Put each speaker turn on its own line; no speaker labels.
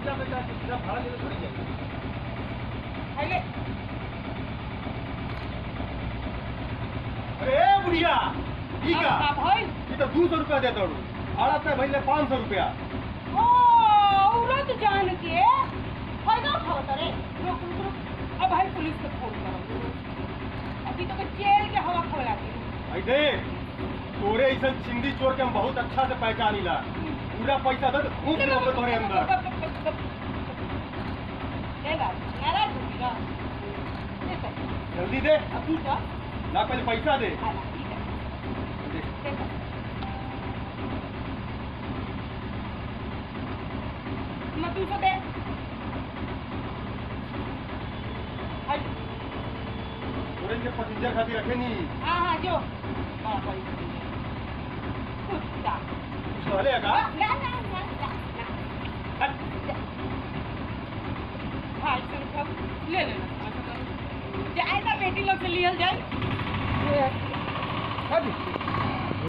बेटा बेटा कितना भाड़ा देना थोड़ी चाहिए।
पहले
अरे बुढ़िया ठीक है
भाई
ये तो 200 रुपया देता हूँ और अब तक भैया 500 रुपया।
ओ औरत जान के फायदा उठावत रे। रुक रुक रुक अब भाई पुलिस को फोन करो। अभी तो जेल के हवा खवला के
भाई देख तोरे ऐसा चिंदी चोर के हम बहुत अच्छा से पहचानी ला। पूरा पैसा दे खूब लोग तोरे अंदर जल्दी दे।
अभी तो
ना पहले पैसा दे।
मैं तू दे
तोरे के पैसेंजर खातिर रखे नहीं।
हाँ हाँ जो हाँ भाई कुत्ता
कुछ वाले का
ना ना ना ना ना 500 रुपया ले लेना जाए ना बेटी लोग से लिया जाए।